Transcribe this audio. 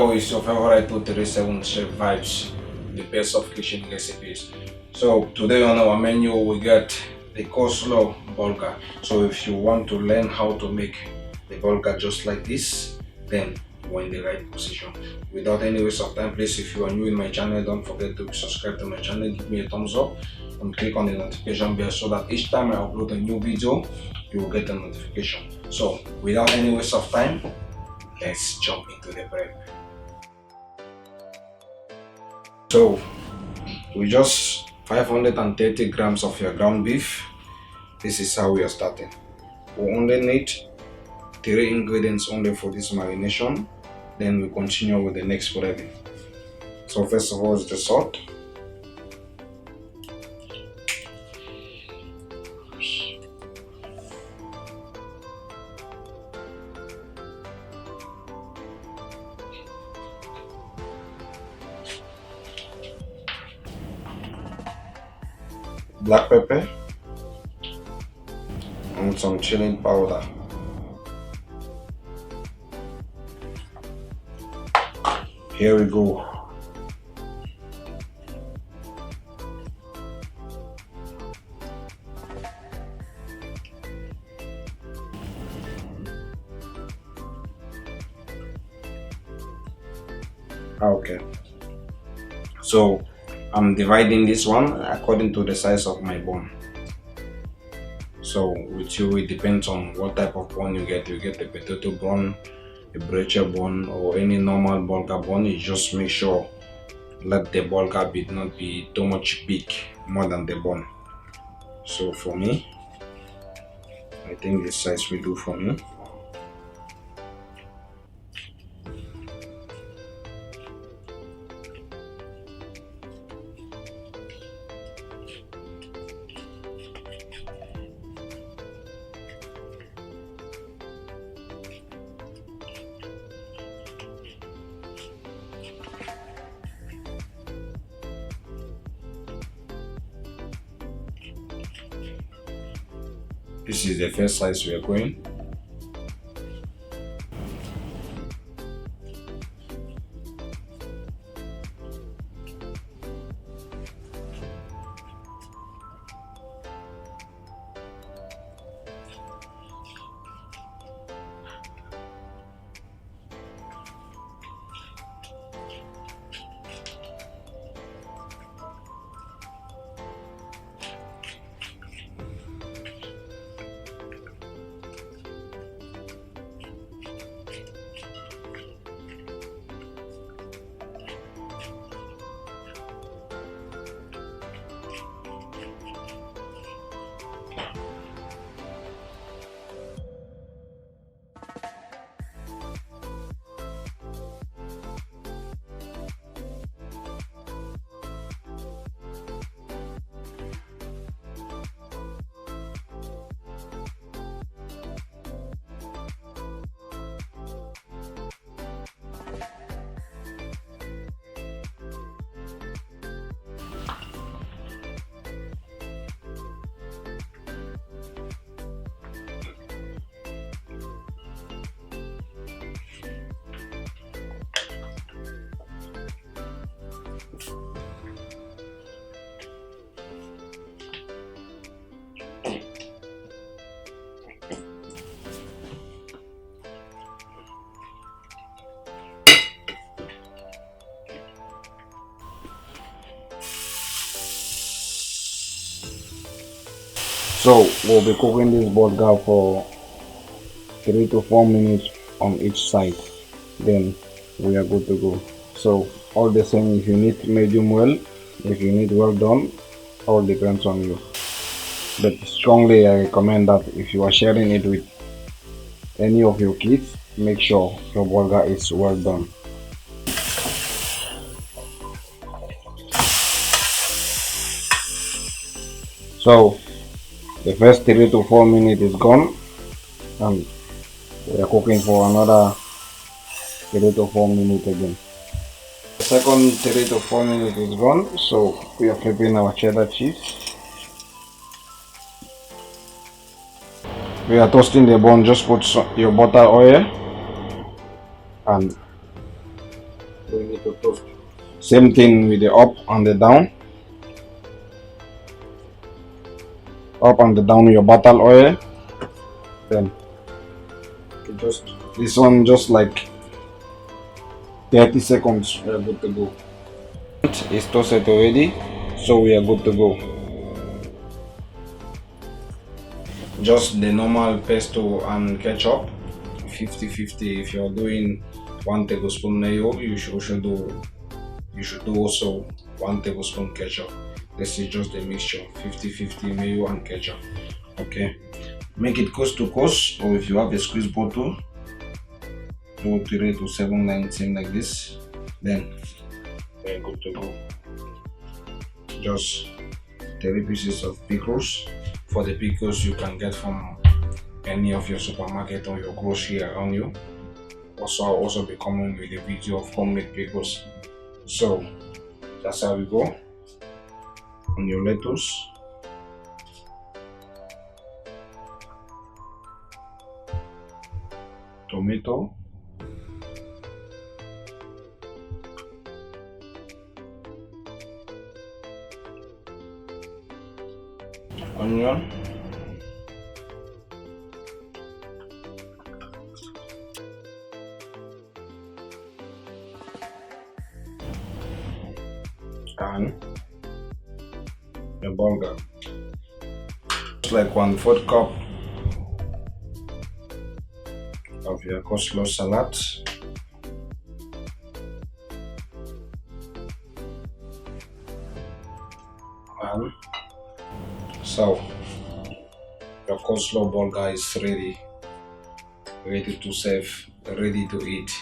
Yo, it's your favorite 237 Chef Vibes, the best of kitchen recipes. So today on our menu we got the coleslaw burger. So if you want to learn how to make the burger just like this, then you're in the right position. Without any waste of time, please, if you are new in my channel, don't forget to subscribe to my channel, give me a thumbs up and click on the notification bell so that each time I upload a new video, you will get a notification. So without any waste of time, let's jump into the prep. So we just 530 grams of your ground beef. This is how we are starting. We only need 3 ingredients only for this marination. Then we continue with the next prepping. So first of all is the salt. Black pepper and some chili powder. Here we go. Okay, so I'm dividing this one according to the size of my bone. So with you, it depends on what type of bone you get. You get a potato bone, a brecher bone, or any normal burger bone. You just make sure let the burger bit not be too much big, more than the bone. So for me, I think this size will do for me. This is the first size we are going. So we'll be cooking this burger for 3 to 4 minutes on each side. Then we are good to go. So all the same, if you need medium well, if you need well done, all depends on you. But strongly I recommend that if you are sharing it with any of your kids, make sure your burger is well done. So the first 3 to 4 minutes is gone, and we are cooking for another 3 to 4 minutes again. The second 3 to 4 minutes is gone, so we are flipping our cheddar cheese. We are toasting the bun. Just put your butter oil and We need to toast. Same thing with the up and the down. Up and the down with your butter oil. Then you just this one just like 30 seconds. We are good to go. It's toasted already, so we are good to go. Just the normal pesto and ketchup, 50-50. If you're doing 1 tablespoon mayo, you should do also 1 tablespoon ketchup. This is just the mixture, 50-50 mayo and ketchup. Okay, make it coast to coast, or if you have a squeeze bottle, do 3 to 7 lines in like this. Then we're good to go. Just 3 pieces of pickles. For the pickles you can get from any of your supermarket or your grocery around you. Also, I'll also be coming with a video of homemade pickles. So that's how we go. On your lettuce, tomato, onion, and the burger. It's like 1/4 cup of your coleslaw salad. And so your coleslaw burger is ready to serve, ready to eat.